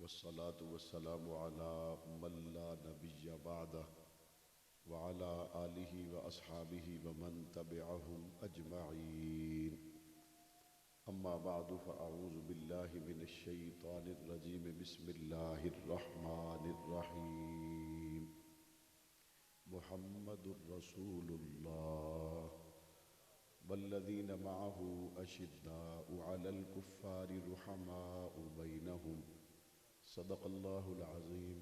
वस्सलातु वस्सलामु अला मन ला नबिय्य बअदह व अला आलिहि व अस्हाबिहि व मन तबिअहुम अजमईन। अम्मा बअदु फ़अऊज़ु बिल्लाहि मिनश शैतानिर रजीम। बिस्मिल्लाहिर रहमानिर रहीम। मुहम्मदुर रसूलुल्लाह वल्लज़ीना मअहु अशिद्दाउ अलल कुफ़्फ़ारि रुहमाउ बैनहुम। सदक़ल्लाहुल अज़ीम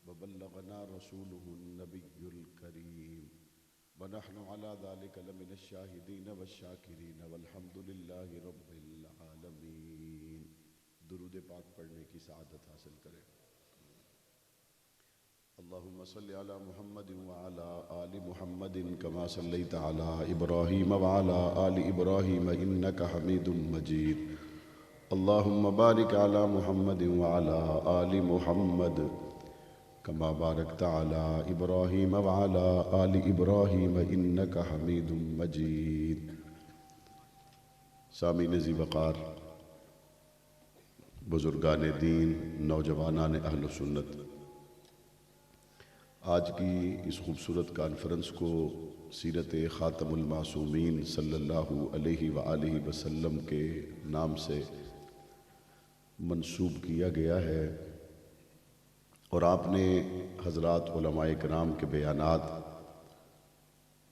व बल्लगना रसूलुहुन नबियुल करीम व नहनु अला ज़ालिका लमिनश शाहिदीन वश्शाकिरीन वल्हम्दुलिल्लाहि रब्बिल आलमीन। दुरूद पाक पढ़ने की सआदत हासिल करें। अल्लाहुम्मा सल्लि अला मुहम्मदिन व अला आलि मुहम्मदिन कमा सल्लैता अला इब्राहीम व अला आलि इब्राहीम इन्नका हमीदुम मजीद। अल्लाहुम्मा बारिक अला मुहम्मदिन व अला आलि मुहम्मद कमा बारकता अला इब्राहीम व अला आलि इब्राहीम इन्नका हमीदुम मजीद। सामीन ज़ी वक़ार, बुज़ुर्गान दीन, नौजवानान अहल सुन्नत, आज की इस खूबसूरत कॉन्फ्रेंस को सीरत ख़ातमुल मासूमीन सल्लल्लाहु अलैहि व आलिहि वसल्लम के नाम से मंसूब किया गया है और आपने हज़रात उलमाए किराम के बयानात,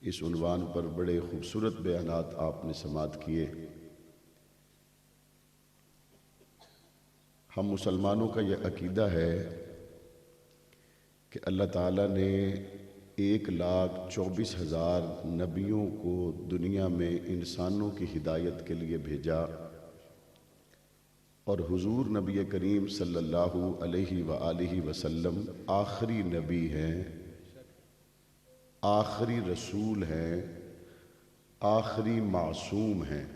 इस उन्वान पर बड़े खूबसूरत बयानात आपने समाअत किए। हम मुसलमानों का यह अकीदा है कि अल्लाह ताला ने 1,24,000 नबियों को दुनिया में इंसानों की हिदायत के लिए भेजा और हुजूर नबी करीम सल्लल्लाहु अलैहि व आलिहि वसल्लम आखिरी नबी हैं, आखिरी रसूल हैं, आखिरी मासूम हैं।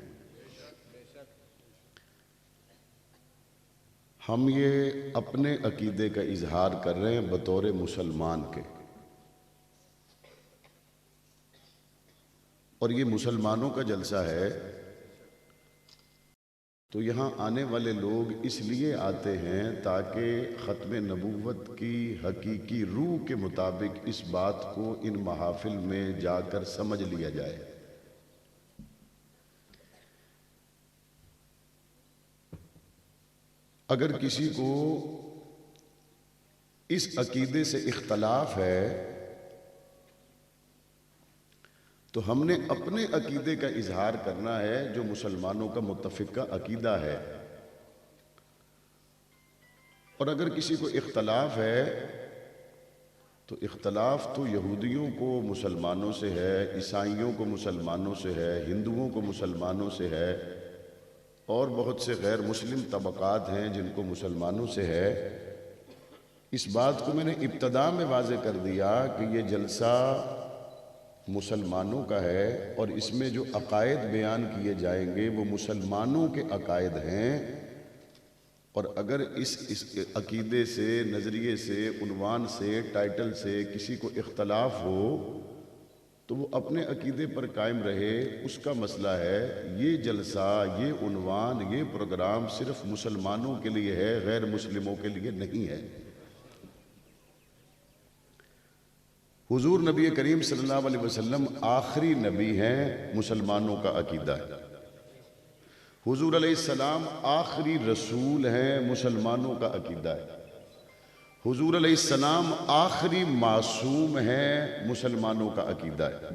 हम ये अपने अकीदे का इजहार कर रहे हैं बतौर मुसलमान के, और ये मुसलमानों का जलसा है। तो यहाँ आने वाले लोग इसलिए आते हैं ताकि ख़त्म नबूवत की हकीकी रूह के मुताबिक इस बात को इन महाफिल में जाकर समझ लिया जाए। अगर किसी को इस अकीदे से इख्तलाफ है तो हमने अपने अकीदे का इजहार करना है जो मुसलमानों का मुत्तफ़िक़ा अकीदा है। और अगर किसी को इख्तलाफ है तो इख्तलाफ तो यहूदियों को मुसलमानों से है, ईसाइयों को मुसलमानों से है, हिंदुओं को मुसलमानों से है, और बहुत से गैर मुस्लिम तबक़ात हैं जिनको मुसलमानों से है। इस बात को मैंने इब्तदा में वाज़े कर दिया कि ये जलसा मुसलमानों का है और इसमें जो अकायद बयान किए जाएंगे वो मुसलमानों के अकायद हैं। और अगर इस अकीदे से, नज़रिए से, उन्वान से, टाइटल से किसी को इख्तलाफ हो तो वो अपने अकीदे पर कायम रहे, उसका मसला है। ये जलसा, ये उन्वान, ये प्रोग्राम सिर्फ मुसलमानों के लिए है, गैर मुस्लिमों के लिए नहीं है। हुजूर नबी करीम सल्लल्लाहु अलैहि वसल्लम आखिरी नबी हैं, मुसलमानों का अकीदा है। हुजूर अलैहिस्सलाम आखिरी रसूल हैं, मुसलमानों का अकीदा है। हुजूर अलैहिस्सलाम आखिरी मासूम हैं, मुसलमानों का अकीदा है।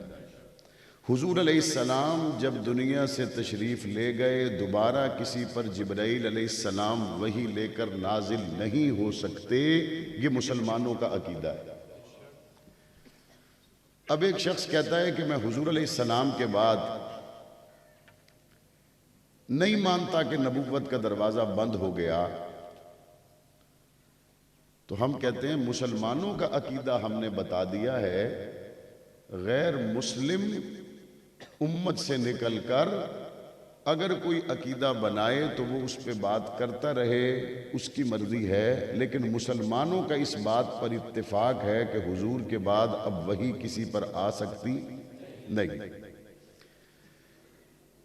हुजूर अलैहिस्सलाम जब दुनिया से तशरीफ़ ले गए, दोबारा किसी पर जिब्राइल अलैहिस्सलाम वही लेकर नाजिल नहीं हो सकते, ये मुसलमानों का अकीदा है। अब एक शख्स कहता है कि मैं हुजूर अलैहिस्सलाम के बाद नहीं मानता कि नबूवत का दरवाज़ा बंद हो गया, तो हम कहते हैं मुसलमानों का अकीदा हमने बता दिया है। गैर मुस्लिम उम्मत से निकलकर अगर कोई अकीदा बनाए तो वो उस पर बात करता रहे, उसकी मर्जी है। लेकिन मुसलमानों का इस बात पर इत्तेफाक है कि हुजूर के बाद अब वही किसी पर आ सकती नहीं।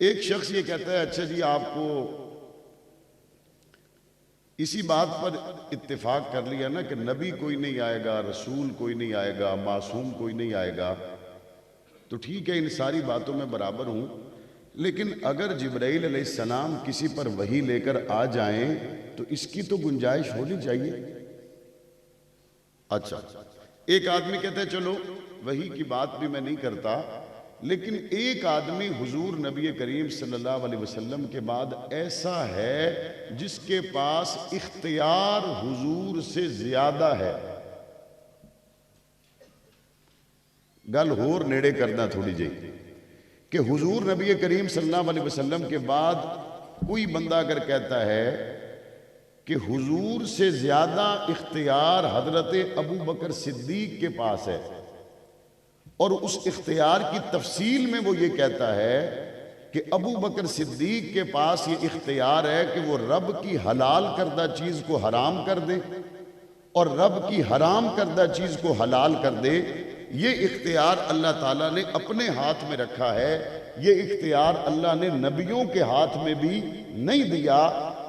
एक शख्स ये कहता है, अच्छा जी आपको इसी बात पर इत्तेफाक कर लिया ना कि नबी कोई नहीं आएगा, रसूल कोई नहीं आएगा, मासूम कोई नहीं आएगा, तो ठीक है, इन सारी बातों में बराबर हूं। लेकिन अगर जिब्राइल अलैहिस्सलाम किसी पर वही लेकर आ जाएं तो इसकी तो गुंजाइश होनी चाहिए। अच्छा, एक आदमी कहता है चलो वही की बात भी मैं नहीं करता, लेकिन एक आदमी हुजूर नबी करीम सल्लल्लाहु अलैहि वसल्लम के बाद ऐसा है जिसके पास इख्तियार हुजूर से ज्यादा है। गल होर नेड़े करना थोड़ी जी कि हुजूर नबी करीम सल्लल्लाहु अलैहि वसल्लम के बाद कोई बंदा अगर कहता है कि हुजूर से ज्यादा इख्तियार हजरत अबू बकर सिद्दीक के पास है, और उस इख्तियार की तफसील में वो ये कहता है कि अबू बकर सिद्दीक के पास ये इख्तियार है कि वो रब की हलाल करदा चीज को हराम कर दे और रब की हराम करदा चीज को हलाल कर दे। ये इख्तियार अल्लाह ताला ने अपने हाथ में रखा है। ये इख्तियार अल्लाह ने नबियों के हाथ में भी नहीं दिया।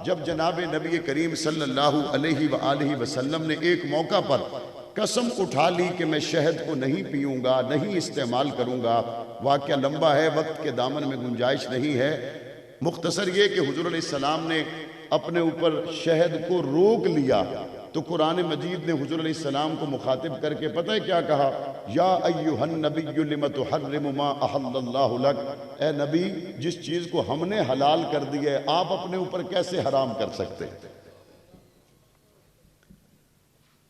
जब जनाब नबी करीम सल्लल्लाहु अलैहि वसल्लम ने एक मौका पर कसम उठा ली कि मैं शहद को नहीं पीऊंगा, नहीं इस्तेमाल करूंगा, वाक़या लंबा है, वक्त के दामन में गुंजाइश नहीं है। मुख्तसर ये कि हुजूर अलैहिस्सलाम ने अपने ऊपर शहद को रोक लिया तो कुरान मजीद ने हुजूर अलैहिस्सलाम को मुखातिब करके पता है क्या कहा? या अय्युहन नबिय्यु लिमा तुहर्रिमु मा अहल्लल्लाहु लक, ए नबी जिस चीज को हमने हलाल कर दिया है आप अपने ऊपर कैसे हराम कर सकते?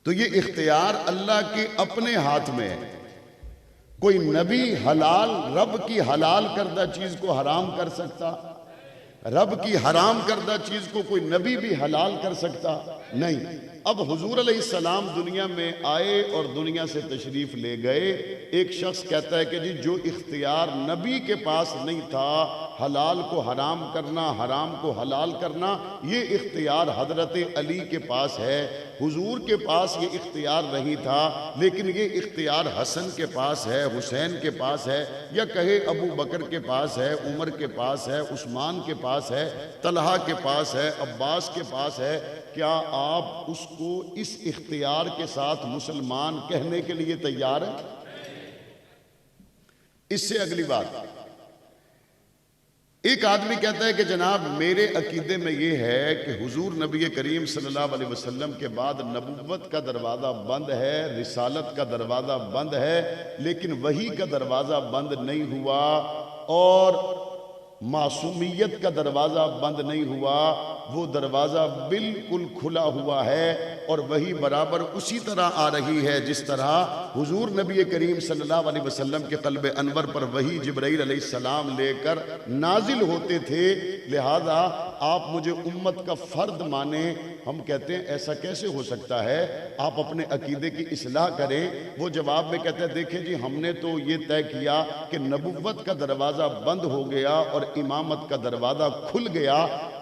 तो ये इख्तियार अल्लाह के अपने हाथ में है। कोई नबी हलाल रब की हलाल करदा चीज को हराम कर सकता? रब की हराम करदा चीज को कोई नबी भी हलाल कर सकता? नहीं। अब हुजूर अलैहिस्सलाम दुनिया में आए और दुनिया से तशरीफ ले गए। एक शख्स कहता है कि जी जो इख्तियार नबी के पास नहीं था, हलाल को हराम करना, हराम को हलाल करना, ये इख्तियार हजरत अली के पास है। हुजूर के पास ये इख्तियार नहीं था, लेकिन ये इख्तियार हसन के पास है, हुसैन के पास है, या कहे अबू बकर के पास है, उमर के पास है, उस्मान के पास है, तलहा के पास है, अब्बास के पास है। क्या आप उसको इस इख्तियार के साथ मुसलमान कहने के लिए तैयार हैं? इससे अगली बात, एक आदमी कहता है कि जनाब मेरे अकीदे में यह है कि हुजूर नबी करीम सल्लल्लाहु अलैहि वसल्लम के बाद नबुव्वत का दरवाज़ा बंद है, रिसालत का दरवाज़ा बंद है, लेकिन वही का दरवाज़ा बंद नहीं हुआ और मासूमियत का दरवाज़ा बंद नहीं हुआ। वो दरवाज़ा बिल्कुल खुला हुआ है और वही बराबर उसी तरह आ रही है जिस तरह हुजूर नबी करीम सल्लल्लाहु अलैहि वसल्लम के क़ल्ब अनवर पर वही जिब्राइल अलैहिस्सलाम लेकर नाजिल होते थे। लिहाजा आप मुझे उम्मत का फ़र्द माने। हम कहते हैं ऐसा कैसे हो सकता है, आप अपने अकीदे की इस्लाह करें। वो जवाब में कहते हैं देखें जी हमने तो ये तय किया कि नबुव्वत का दरवाज़ा बंद हो गया और इमामत का दरवाज़ा खुल गया।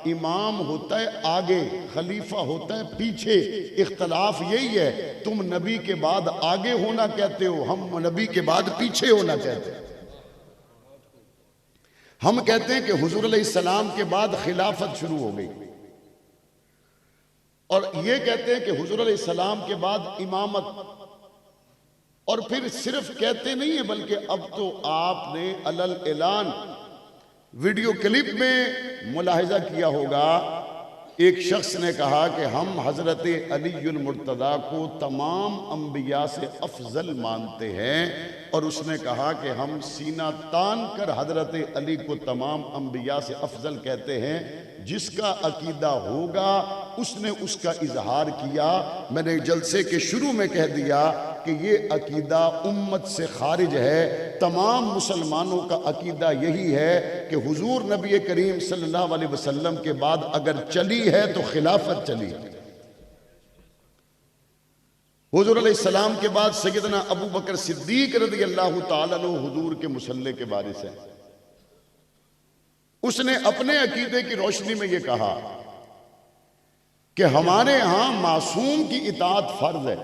इमाम होता है आगे, खलीफा होता है पीछे। इख्तलाफ यही है, तुम नबी के बाद आगे होना कहते हो, हम नबी के बाद पीछे होना कहते हैं। हम कहते हैं कि हुजूर अलैहिस्सलाम के बाद खिलाफत शुरू हो गई और ये कहते हैं कि हुजूर अलैहिस्सलाम के बाद इमामत। और फिर सिर्फ कहते नहीं है बल्कि अब तो आपने अलल ऐलान वीडियो क्लिप में मुलाहिजा किया होगा, एक शख्स ने कहा कि हम हजरत अलीयुल मुर्तज़ा को तमाम अंबिया से अफजल मानते हैं, और उसने कहा कि हम सीना तान कर हजरत अली को तमाम अंबिया से अफजल कहते हैं। जिसका अकीदा होगा उसने उसका इजहार किया। मैंने जलसे के शुरू में कह दिया कि ये अकीदा उम्मत से खारिज है। तमाम मुसलमानों का अकीदा यही है कि हुजूर नबी करीम सल्लल्लाहु अलैहि वसल्लम के बाद अगर चली है तो खिलाफत चली है। हुजूर अलैहिस्सलाम के बाद सैयदना अबू बकर सिद्दीक रज़ियल्लाहु ताला अन्हु हुजूर के मुसल्ले के वारिस हैं। उसने अपने अकीदे की रोशनी में यह कहा कि हमारे यहां मासूम की इताअत फर्ज है,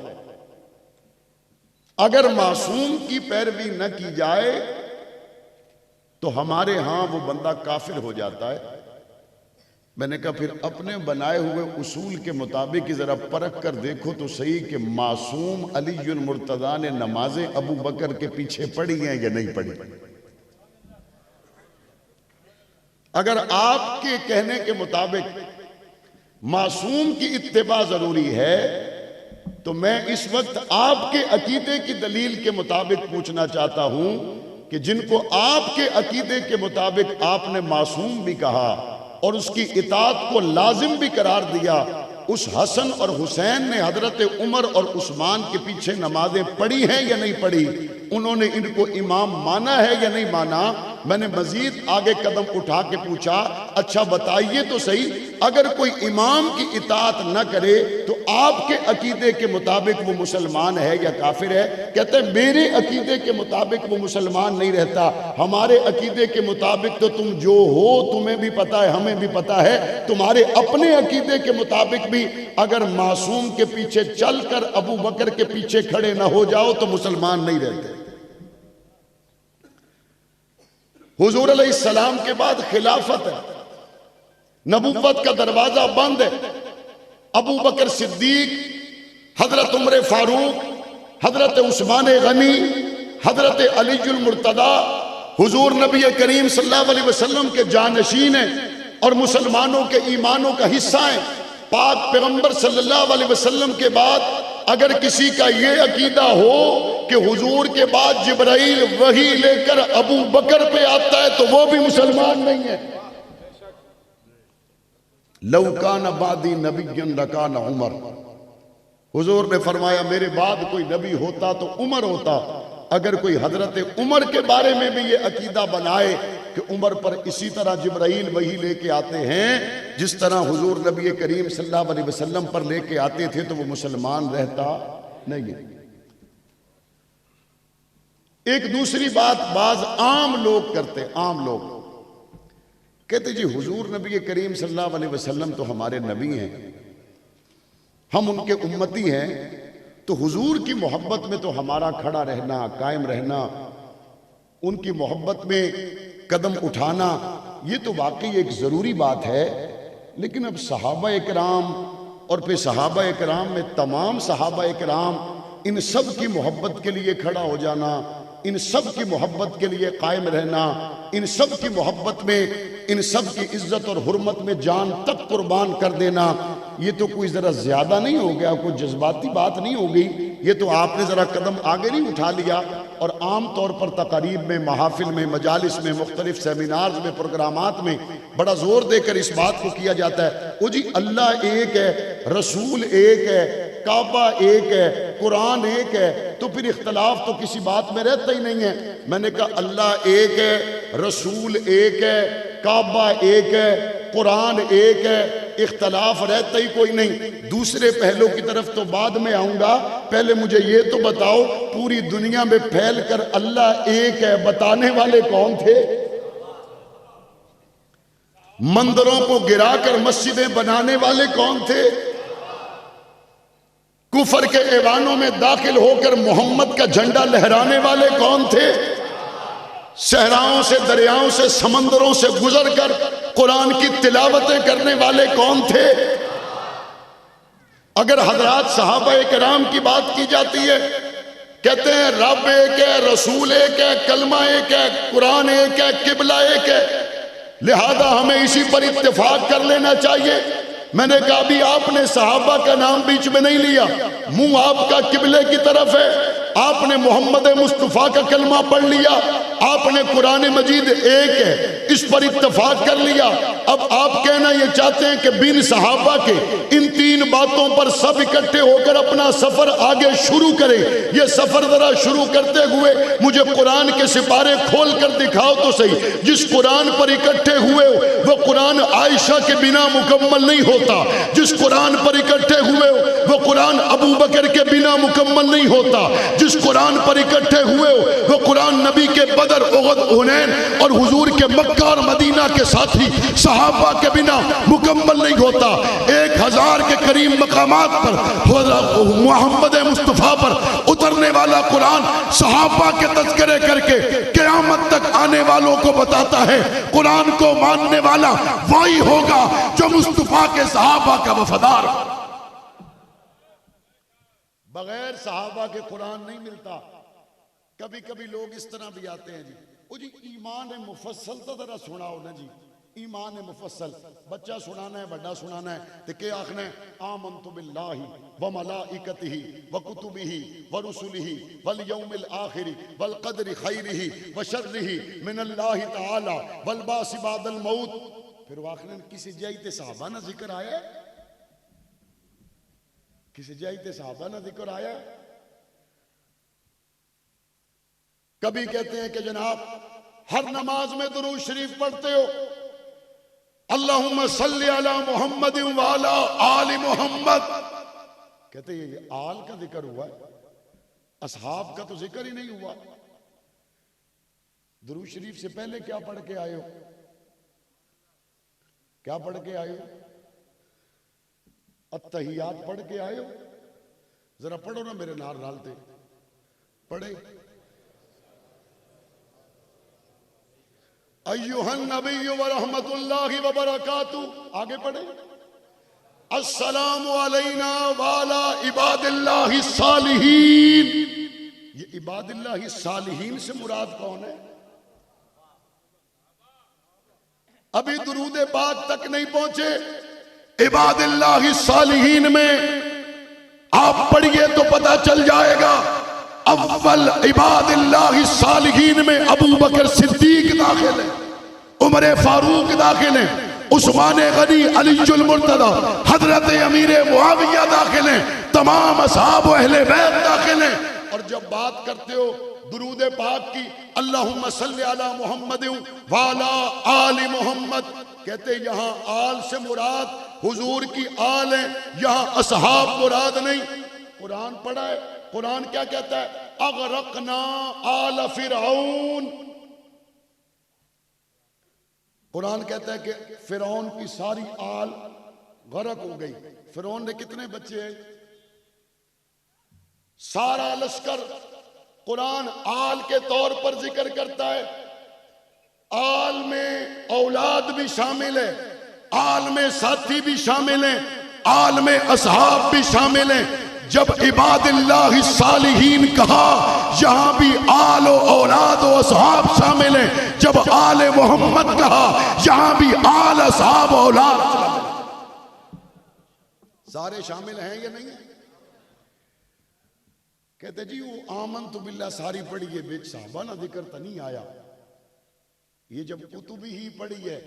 अगर मासूम की पैरवी न की जाए तो हमारे यहां वो बंदा काफिर हो जाता है। मैंने कहा फिर अपने बनाए हुए उसूल के मुताबिक ज़रा परख कर देखो तो सही कि मासूम अलीयुल मुर्तज़ा ने नमाजें अबू बकर के पीछे पढ़ी हैं या नहीं पढ़ी। अगर आपके कहने के मुताबिक मासूम की इत्तिबा जरूरी है तो मैं इस वक्त आपके अकीदे की दलील के मुताबिक पूछना चाहता हूं कि जिनको आपके अकीदे के मुताबिक आपने मासूम भी कहा और उसकी इताअत को लाजिम भी करार दिया, उस हसन और हुसैन ने हजरत उमर और उस्मान के पीछे नमाजें पढ़ी हैं या नहीं पढ़ी, उन्होंने इनको इमाम माना है या नहीं माना। मैंने मजीद आगे कदम उठा के पूछा, अच्छा बताइए तो सही, अगर कोई इमाम की इताअत न करे तो आपके अकीदे के मुताबिक वो मुसलमान है या काफिर है? कहते हैं मेरे अकीदे के मुताबिक वो मुसलमान नहीं रहता, हमारे अकीदे के मुताबिक तो तुम जो हो तुम्हें भी पता है, हमें भी पता है, तुम्हारे अपने अकीदे के मुताबिक भी अगर मासूम के पीछे चलकर अबू बकर के पीछे खड़े ना हो जाओ तो मुसलमान नहीं रहते। हुजूर अलैहिस्सलाम के बाद खिलाफत है, नबुव्वत का दरवाजा बंद है। अबू बकर सिद्दीक, हजरत उमर फारूक, हजरत उस्मान गनी, हजरत अलीयुल मुर्तदा हुजूर नबी करीम सल्लल्लाहु अलैहि वसल्लम के जानशीन हैं और मुसलमानों के ईमानों का हिस्सा हैं। पाक पैगंबर सल्लल्लाहु अलैहि वसल्लम के बाद अगर किसी का ये अकीदा हो कि हुजूर के बाद जिब्राइल वही लेकर अबू बकर पे आता है तो वो भी मुसलमान नहीं है। लौकान बादी नबिय्यन लकान उमर, हुजूर ने फरमाया मेरे बाद कोई नबी होता तो उमर होता। अगर कोई हजरत उमर के बारे में भी ये अकीदा बनाए कि उमर पर इसी तरह जिब्राइल वही लेके आते हैं जिस तरह हुजूर नबी करीम सल्लल्लाहु अलैहि वसल्लम पर लेके आते थे, तो वो मुसलमान रहता नहीं है। एक दूसरी बात बाज आम लोग करते, आम लोग कहते जी हुजूर नबी करीम सल्लल्लाहु अलैहि वसल्लम तो हमारे नबी हैं, हम उनके उम्मती हैं, तो हुजूर की मोहब्बत में तो हमारा खड़ा रहना, कायम रहना, उनकी मोहब्बत में कदम उठाना, ये तो वाकई एक ज़रूरी बात है। लेकिन अब सहाबा इकराम और फिर सहाबा इकराम में तमाम सहाबा इकराम, इन सब की मोहब्बत के लिए खड़ा हो जाना, इन सब की मोहब्बत के लिए कायम रहना, इन सब की मोहब्बत में, इन सब की इज्जत और हुर्मत में जान तक कुर्बान कर देना, ये तो कोई ज़रा ज़्यादा नहीं हो गया, कोई जज्बाती बात नहीं हो गई? ये तो आपने ज़रा कदम आगे नहीं उठा लिया? और आम तौर पर तकारीब में, महाफिल में, मजालिस में, मुख्तलिफ सेमिनार्स में, प्रोग्रामात में बड़ा जोर देकर इस बात को किया जाता है, वो जी अल्लाह एक है, रसूल एक है, काबा एक है, कुरान एक है, तो फिर इख्तलाफ तो किसी बात में रहता ही नहीं है। मैंने कहा अल्लाह एक है, रसूल एक है, काबा एक है, कुरान एक है, इख्तलाफ रहता ही कोई नहीं। दूसरे पहलू की तरफ तो बाद में आऊंगा, पहले मुझे ये तो बताओ पूरी दुनिया में फैल कर अल्लाह एक है बताने वाले कौन थे? मंदिरों को गिराकर मस्जिदें बनाने वाले कौन थे? कुफर के ऐवानों में दाखिल होकर मोहम्मद का झंडा लहराने वाले कौन थे? सहराओं से, दरियाओं से, समंदरों से गुजरकर कुरान की तिलावतें करने वाले कौन थे? अगर हजरात सहाबा किराम की बात की जाती है, कहते हैं रब एक है, रसूल एक है, कलमा एक है, कुरान एक है, किबला एक है, लिहाजा हमें इसी पर इत्तेफाक कर लेना चाहिए। मैंने कहा अभी आपने सहाबा का नाम बीच में नहीं लिया, मुंह आपका किबले की तरफ है, आपने मोहम्मद मुस्तफ़ा का कलमा पढ़ लिया, आपने कुरान मजीद एक है इस पर इत्तेफाक कर लिया। अब आप कहना ये चाहते हैं कि बिन सहाबा के इन तीन बातों पर सब इकट्ठे होकर अपना सफर आगे शुरू करें। ये सफर जरा शुरू करते हुए मुझे कुरान के सिपारे खोल कर दिखाओ तो सही। जिस कुरान पर इकट्ठे हुए वो कुरान आयशा के बिना मुकम्मल नहीं होता, जिस कुरान पर इकट्ठे हुए वो कुरान अबू बकर के बिना मुकम्मल नहीं होता। जिस कुरान पर इकट्ठे हुए हो वो कुरान नबी के बदर, उहद, हुनैन और हुजूर के मक्का और मदीना के साथी सहाबा के बिना मुकम्मल नहीं होता। 1000 के करीब मकामात पर मोहम्मद मुस्तफ़ा पर उतरने वाला कुरान सहाबा के तज़किरे करके क़यामत तक आने वालों को बताता है कुरान को मानने वाला वही होगा जो मुस्तफ़ा के सहाबा का वफादार। बगैर सहाबा के कुरान नहीं मिलता। कभी कभी लोग इस तरह भी आते हैं जी, वो जी ईमान मुफस्सल तो जरा सुनाओ ना जी, ईमान मुफस्सल। बच्चा सुनाना है, बड़ा सुनाना है तो क्या आखना है? आमन्तु बिल्लाहि व मलाइकतिही व कुतुबिही व रुसुलिही वल यौमिल आखिरी वल क़द्रि खैरिही व शर्रिही मिनल्लाहि तआला वल बासी बादल मौत। फिर आखना किसी जायते सहाबा ना जिक्र आया, किसी जायते सहाबा ना जिक्र आया। कभी कहते हैं कि जनाब हर नमाज में दुरूद शरीफ पढ़ते हो, अल्लाहुम्मा सल्ली अला मुहम्मद व अला आलि मुहम्मद। कहते हैं ये आल का जिक्र हुआ, असहाब का तो जिक्र ही नहीं हुआ। दुरूद शरीफ से पहले क्या पढ़ के आए हो? क्या पढ़ के आए हो? अत्तहियात पढ़ के आए हो? जरा पढ़ो ना मेरे नाल नालते पढ़े। अय्युहन नबिय्यु व रहमतुल्लाहि व बरकातु, आगे पढ़े। अस्सलामु अलैना व अला इबादिल्लाहि सालिहीन। ये इबादिल्लाहि सालिहीन से मुराद कौन है? अभी दुरूद पाक तक नहीं पहुंचे। इबादिल्लाहि सालिहीन में आप पढ़िए तो पता चल जाएगा। अव्वल इबादिल्लाहि सालिहीन में अबू बकर सिद्दीक दाखिल है, उमर फारूक दाखिल है, उस्मान गनी, अलीजुल मुर्तदा, हजरत अमीर मुआविया दाखिल है, तमाम असहाब व अहले बैत दाखिल हैं। और जब बात करते हो दुरूद पाक की, अल्लाहुम्मा सल्ली अला मुहम्मद व अला आलि मुहम्मद, कहते यहाँ आल से मुराद हुजूर की आल है, यहाँ असहाब मुराद नहीं। कुरान पढ़ा है, कुरान क्या कहता है? अगरकना आल फिरौन। कुरान कहता है कि फिरौन की सारी आल गरक हो गई। फिरौन ने कितने बच्चे हैं? सारा लश्कर कुरान आल के तौर पर जिक्र करता है। आल में औलाद भी शामिल है, आल में साथी भी शामिल हैं, आल में असहाब भी शामिल हैं। जब इबादिल्लाहि सालिहीन कहा, यहां भी आल और औलाद और असहाब शामिल हैं। जब आले मोहम्मद कहा, यहां भी आल, असहाब, औलाद शामिल। सारे शामिल हैं या नहीं है? कहते जी वो आमन्तु बिल्लाह सारी पढ़ी है, बेच साहबा ना जिक्र तो नहीं आया। ये जब कुतुबी ही पढ़ी है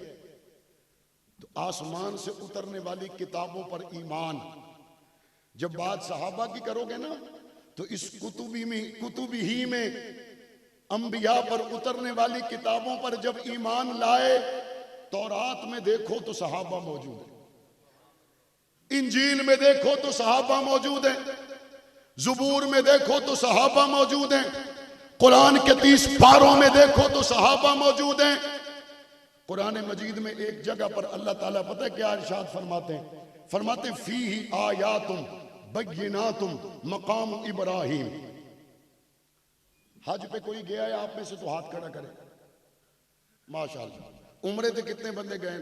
तो आसमान से उतरने वाली किताबों पर ईमान। जब बात सहाबा की करोगे ना तो इस कुतुबी ही में अंबिया पर उतरने वाली किताबों पर जब ईमान लाए, तौरात में देखो तो सहाबा मौजूद है, इंजील में देखो तो सहाबा मौजूद है, ज़ुबूर में देखो तो सहाबा मौजूद हैं, कुरान के 30 पारों में देखो तो सहाबा मौजूद हैं। कुरान मजीद में एक जगह पर अल्लाह ताला पता है क्या इरशाद फरमाते हैं? फरमाते फीही आयातुम बय्यिनातुम मकाम इब्राहिम। हज पे कोई गया है आप में से तो हाथ खड़ा करे। माशाअल्लाह। उम्रे पे कितने बंदे गए?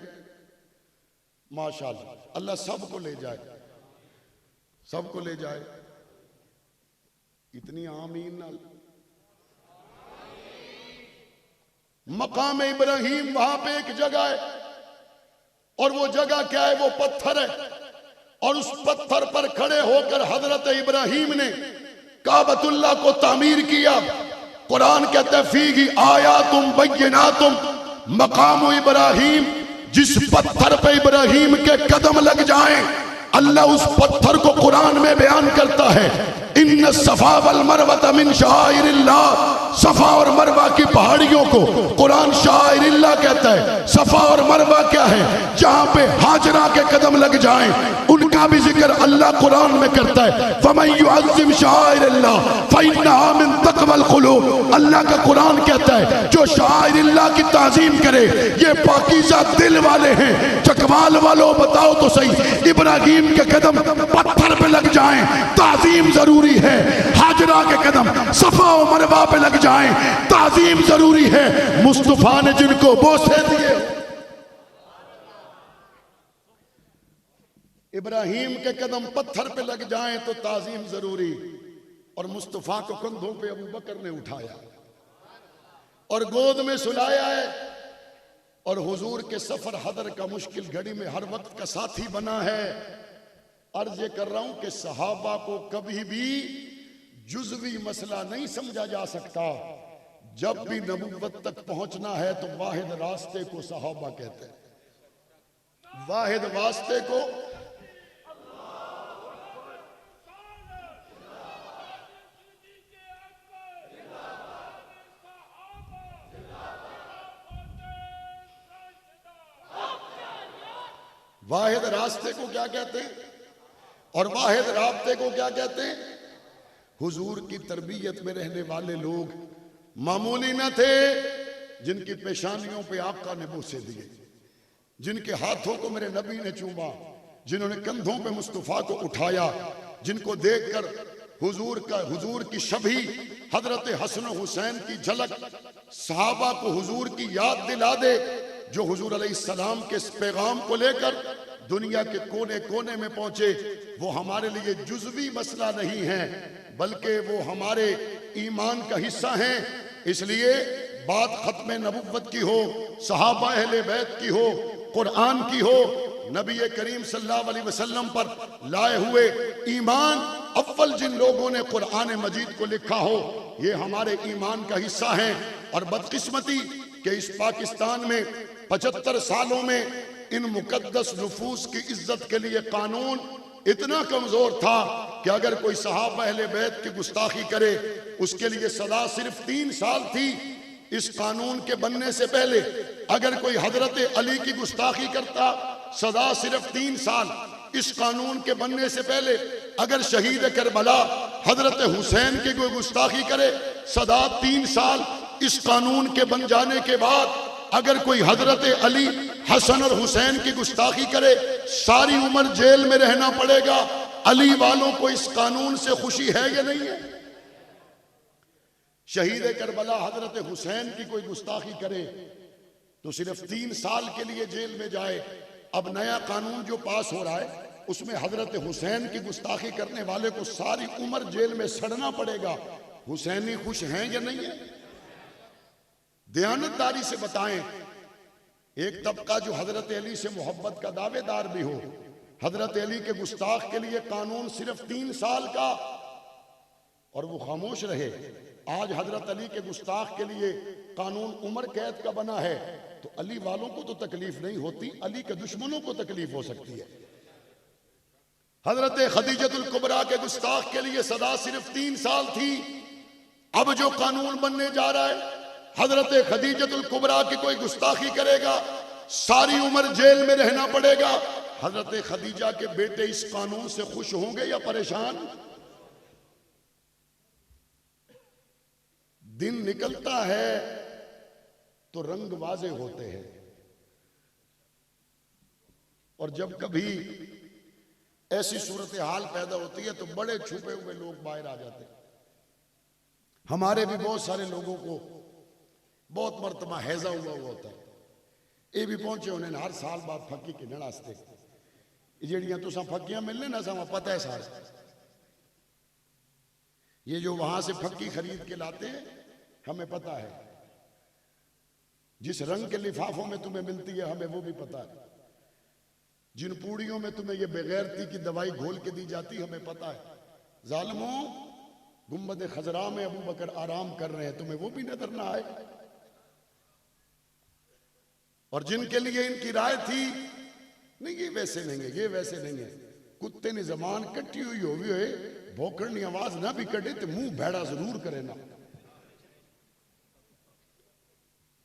माशाअल्लाह। अल्लाह सबको ले जाए, सबको ले जाए। इतनी आमीन नाल। मकाम इब्राहिम वहां पे एक जगह है, और वो जगह क्या है? वो पत्थर है, और उस पत्थर पर खड़े होकर हजरत इब्राहिम ने काबतुल्लाह को तामीर किया। कुरान कहता है फीही आयातुम बय्यिनातुम मकाम इब्राहिम। जिस पत्थर पे इब्राहिम के कदम लग जाएं, अल्लाह उस पत्थर को कुरान में बयान करता है इन्न सफा वल मरवा मिन शाइरिल्लाह, सफा और मरवा की पहाड़ियों को कुरान शाइरिल्लाह कहता है। सफा और मरवा क्या है? जहां पे हाजरा के कदम लग जाएं उनका भी जिक्र अल्लाह कुरान में करता है। फमन युअज़्ज़िम शाइरिल्लाह फइन्नहा मिन तक़वल क़ुलूब, अल्लाह का कुरान कहता है जो शाइरिल्लाह की ताज़ीम करे ये पाकीज़ा दिल वाले हैं। चकवाल वालों बताओ तो सही, इब्राहिम के कदम पत्थर पे लग जाएं ताज़ीम जरूरी है, हाजरा के कदम सफा और मरवा पे लग जाएं ताज़ीम जरूरी है। मुस्तफा ने जिनको बोसे दिए, इब्राहिम के कदम पत्थर पे लग जाएं तो ताज़ीम जरूरी। और मुस्तफा को कंधों पे अबू बकर ने उठाया और गोद में सुलाया है और हुजूर के सफर हदर का मुश्किल घड़ी में हर वक्त का साथी बना है। अर्ज ये कर रहा हूं कि सहाबा को कभी भी जुज़वी मसला नहीं समझा जा सकता। जब भी नबुव्वत तक पहुंचना है तो वाहिद रास्ते को सहाबा कहते हैं। वाहिद वास्ते को वाहिद रास्ते को क्या कहते हैं और वाहिद राब्ते को क्या कहते हैं? हुजूर की तरबियत में रहने वाले लोग मामूली न थे, जिनकी पेशानियों पे आका ने बोसे दिए, जिनके हाथों को मेरे नबी ने चूमा, जिन्होंने कंधों पे मुस्तफा को उठाया, जिनको देखकर हुजूर की शबी हजरत हसन हुसैन की झलक सहाबा को हुजूर की याद दिला दे, जो हुजूर अलैहिस्सलाम के इस पैगाम को लेकर दुनिया के कोने कोने में पहुंचे। वो हमारे लिए जुज़वी मसला नहीं है बल्कि वो हमारे ईमान का हिस्सा हैं। इसलिए बात खत्म नबुव्वत की हो, सहाबा अहले बैत की हो, कुरान की हो, नबी करीम सल्लल्लाहु अलैहि वसल्लम पर लाए हुए ईमान, अव्वल जिन लोगों ने कुरान मजीद को लिखा हो ये हमारे ईमान का हिस्सा है। और बदकिस्मती कि इस पाकिस्तान में 75 सालों में इन मुकद्दस नफूस की इज्जत के लिए कानून इतना कमजोर था कि अगर कोई सहाबा अहले बैत की गुस्ताखी करे उसके लिए सजा सिर्फ 3 साल थी। इस कानून के बनने से पहले अगर कोई हजरत अली की गुस्ताखी करता सजा सिर्फ 3 साल। इस कानून के बनने से पहले अगर शहीद करबला हजरत हुसैन की कोई गुस्ताखी करे सजा 3 साल। इस कानून के बन जाने के बाद अगर कोई हजरत अली, हसन और हुसैन की गुस्ताखी करे सारी उम्र जेल में रहना पड़ेगा। अली वालों को इस कानून से खुशी है या नहीं है? शहीद करबला हजरत हुसैन की कोई गुस्ताखी करे तो सिर्फ 3 साल के लिए जेल में जाए। अब नया कानून जो पास हो रहा है उसमें हजरत हुसैन की गुस्ताखी करने वाले को सारी उम्र जेल में सड़ना पड़ेगा। हुसैनी खुश हैं या नहीं है? दयानतदारी से बताएं, एक तबका जो हजरत अली से मोहब्बत का दावेदार भी हो, हजरत अली के गुस्ताख के लिए कानून सिर्फ 3 साल का और वो खामोश रहे। आज हजरत अली के गुस्ताख के लिए कानून उम्र कैद का बना है तो अली वालों को तो तकलीफ नहीं होती, अली के दुश्मनों को तकलीफ हो सकती है। हजरत खदीजतुल कुबरा के गुस्ताख के लिए सजा सिर्फ 3 साल थी। अब जो कानून बनने जा रहा है हजरत खदीजतुल कुबरा की कोई गुस्ताखी करेगा सारी उम्र जेल में रहना पड़ेगा। हजरत खदीजा के बेटे इस कानून से खुश होंगे या परेशान? दिन निकलता है तो रंग वाजे होते हैं और जब कभी ऐसी सूरत हाल पैदा होती है तो बड़े छुपे हुए लोग बाहर आ जाते हैं। हमारे भी बहुत सारे लोगों को बहुत मरतबा हैजा हुआ होता है। ये भी पहुंचे उन्हें हर साल बाद फक्की के नड़ास्ते जेड़ियां तुसा फक्कियां मिलने ना समा पता है सारा। ये जो वहां से फक्की खरीद के लाते हैं हमें पता है, जिस रंग के लिफाफों में तुम्हें मिलती है हमें वो भी पता है, जिन पूड़ियों में तुम्हें ये बेगैरती की दवाई घोल के दी जाती हमें पता है। जालिमों, गुम्बद खजरा में अबू बकर आराम कर रहे हैं, तुम्हें वो भी नजर ना आए। और जिनके लिए इनकी राय थी नहीं ये वैसे नहीं है, ये वैसे नहीं है, कुत्ते ने जमान कट्टी हुई होगी भौकड़नी आवाज ना भी कटे तो मुंह भैड़ा जरूर करे ना,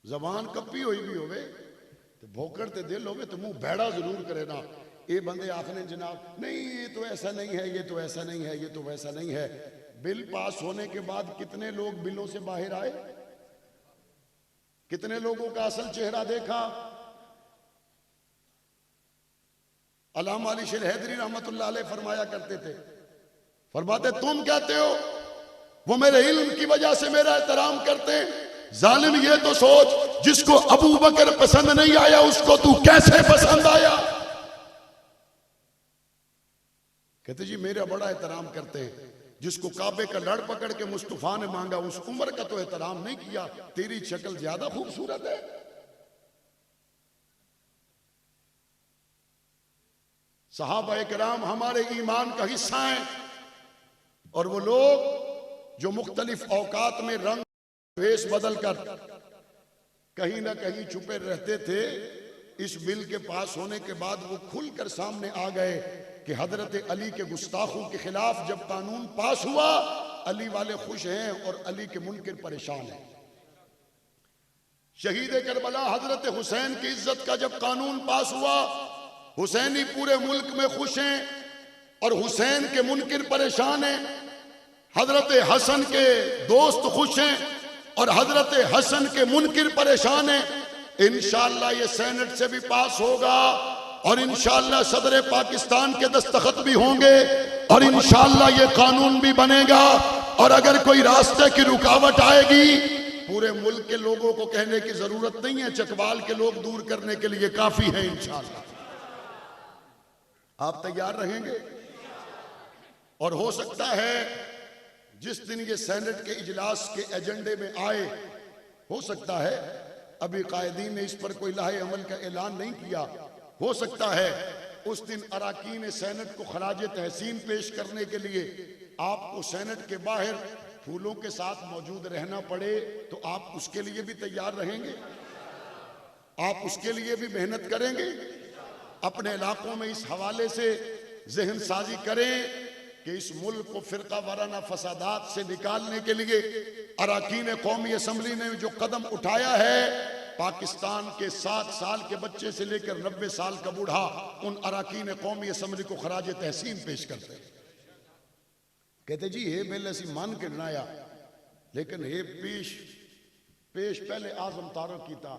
जबान कपी हुई भी होवे तो भौकड़ ते दिल होवे तो मुंह भैड़ा जरूर करे ना। ये बंदे आखने जनाब नहीं ये तो ऐसा नहीं है, ये तो ऐसा नहीं है, ये तो वैसा नहीं है। बिल पास होने के बाद कितने लोग बिलों से बाहर आए, कितने लोगों का असल चेहरा देखा। अल्लामा अली शेर हैदरी रहमतुल्लाह अलैह फरमाया करते थे, फरमाते तुम कहते हो वो मेरे इल्म की वजह से मेरा एहतराम करते हैं, जालिम ये तो सोच जिसको अबू बकर पसंद नहीं आया उसको तू कैसे पसंद आया। कहते जी मेरा बड़ा एहतराम करते हैं, जिसको काबे का लड़ पकड़ के मुस्तफा ने मांगा उस उम्र का तो एहतराम नहीं किया, तेरी शक्ल ज्यादा खूबसूरत है। सहाबा किराम हमारे ईमान का हिस्सा हैं, और वो लोग जो मुख्तलिफ औकात में रंग वेश बदल कर कहीं ना कहीं छुपे रहते थे, इस बिल के पास होने के बाद वो खुलकर सामने आ गए कि हजरत अली के गुस्ताखों के खिलाफ जब कानून पास हुआ, अली वाले खुश हैं और अली के मुनकिर परेशान हैं। शहीद करबला हजरत हुसैन की इज्जत का जब कानून पास हुआ, हुसैनी पूरे मुल्क में खुश हैं और हुसैन के मुनकिर परेशान हैं। हजरत हसन के दोस्त खुश हैं और हजरत हसन के मुनकिर परेशान हैं। इंशाअल्लाह ये सेनेट से भी पास होगा और इंशाअल्लाह सदर पाकिस्तान के दस्तखत भी होंगे और इंशाअल्लाह ये कानून भी बनेगा। और अगर कोई रास्ते की रुकावट आएगी, पूरे मुल्क के लोगों को कहने की जरूरत नहीं है, चकवाल के लोग दूर करने के लिए काफी है। इंशाअल्लाह आप तैयार रहेंगे। और हो सकता है जिस दिन ये सेनेट के इजलास के एजेंडे में आए, हो सकता है अभी कायदीन ने इस पर कोई लाहे अमल का ऐलान नहीं किया, हो सकता है उस दिन अराकीन सेनेट को खराज तहसीन पेश करने के लिए आपको सेनेट के बाहर फूलों के साथ मौजूद रहना पड़े, तो आप उसके लिए भी तैयार रहेंगे, आप उसके लिए भी मेहनत करेंगे। अपने इलाकों में इस हवाले से जहन साजी करें कि इस मुल्क को फिरका वाराना फसादात से निकालने के लिए अराकीन कौमी असम्बली ने जो कदम उठाया है, पाकिस्तान के 7 साल के बच्चे से लेकर 90 साल का बूढ़ा उन अराकीन कौमी असम्बली को खराज तहसीन पेश करते हैं। कहते जी ये बिल ऐसी मान के बनाया, लेकिन ये पेश पहले आजम तारक की था,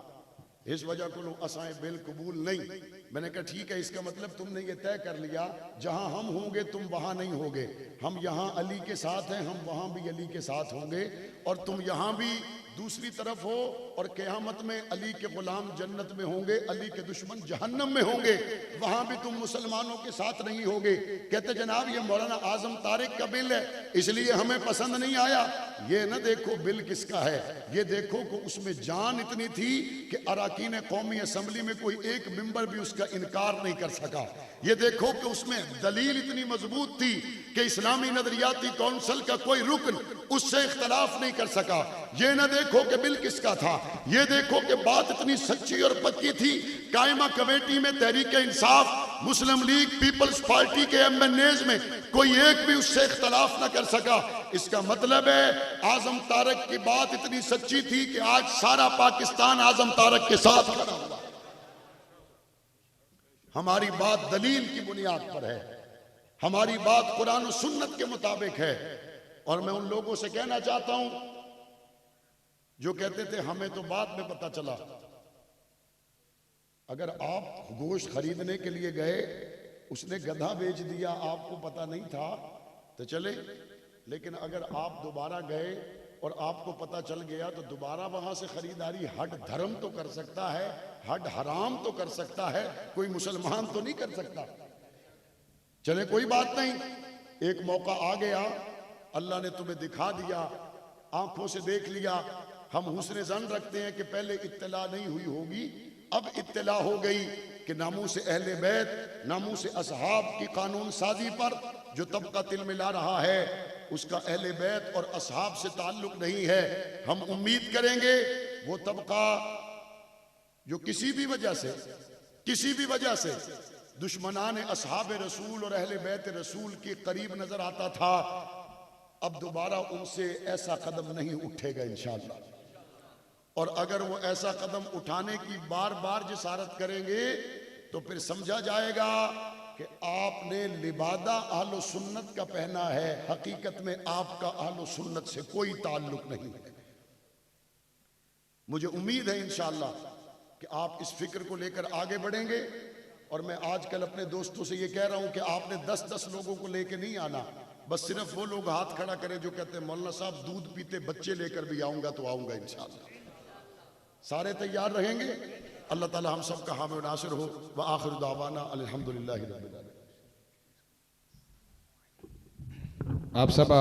इस वजह को असाए बिल कबूल नहीं। मैंने कहा ठीक है, इसका मतलब तुमने ये तय कर लिया जहां हम होंगे तुम वहां नहीं होगे, हम यहां अली के साथ हैं, हम वहां भी अली के साथ होंगे, और तुम यहां भी दूसरी तरफ हो, और क़यामत में अली के गुलाम जन्नत में होंगे, अली के दुश्मन जहन्नम में होंगे, वहां भी तुम मुसलमानों के साथ नहीं होगे। कहते जनाब ये मौलाना आजम तारिक का बिल है, इसलिए हमें पसंद नहीं आया। ये ना देखो बिल किसका है, ये देखो कि उसमें जान इतनी थी कि अराकीन कौमी असम्बली में कोई एक मेंबर भी उसका इनकार नहीं कर सका। ये देखो कि उसमें दलील इतनी मजबूत थी कि इस्लामी नजरियाती कौंसिल का कोई रुकन उससे इख्तलाफ नहीं कर सका। ये ना देखो कि बिल किसका था, ये देखो कि बात इतनी सच्ची और पक्की थी। कायमा कमेटी में तहरीक इंसाफ, मुस्लिम लीग, पीपल्स पार्टी के एमएनएज में कोई एक भी उससे इख्तलाफ ना कर सका। इसका मतलब है आजम तारक की बात इतनी सच्ची थी कि आज सारा पाकिस्तान आजम तारक के साथ खड़ा हुआ। हमारी बात दलील की बुनियाद पर है, हमारी बात कुरान और सुन्नत के मुताबिक है। और मैं उन लोगों से कहना चाहता हूं जो कहते थे हमें तो बाद में पता चला। अगर आप गोश्त खरीदने के लिए गए, उसने गधा बेच दिया, आपको पता नहीं था तो चले, लेकिन अगर आप दोबारा गए और आपको पता चल गया तो दोबारा वहां से खरीदारी हट धर्म तो कर सकता है, हट हराम तो कर सकता है, कोई मुसलमान तो नहीं कर सकता। चले कोई बात नहीं, एक मौका आ गया, अल्लाह ने तुम्हें दिखा दिया, आंखों से देख लिया। हम हुस्न ज़न रखते हैं कि पहले इत्तला नहीं हुई होगी, अब इत्तला हो गई कि नामूस अहले बैत, नामूस असहाब की कानून साजी पर जो तबका तिल मिला रहा है उसका अहले बैत और असहाब से ताल्लुक नहीं है। हम उम्मीद करेंगे वो तबका जो किसी भी वजह से दुश्मनान असहाब रसूल और अहले बैत रसूल के करीब नजर आता था। अब दोबारा उनसे ऐसा कदम नहीं उठेगा इंशाअल्लाह। और अगर वो ऐसा कदम उठाने की बार बार जिसारत करेंगे तो फिर समझा जाएगा कि आपने लिबादा अहलो सुन्नत का पहना है, हकीकत में आपका अहलो सुन्नत से कोई ताल्लुक नहीं है। मुझे उम्मीद है इंशाअल्लाह कि आप इस फिक्र को लेकर आगे बढ़ेंगे। और मैं आजकल अपने दोस्तों से ये कह रहा हूं कि आपने 10-10 लोगों को लेकर नहीं आना, बस सिर्फ वो लोग हाथ खड़ा करें जो कहते हैं मौलाना साहब दूध पीते बच्चे लेकर भी आऊंगा तो आऊंगा इंशाअल्लाह। सारे तैयार रहेंगे। अल्लाह ताला हम सब का हामी नासिर हो। व आखिर दावाना अल्हम्दुलिल्लाहि रब्बिल आलमीन। आप सब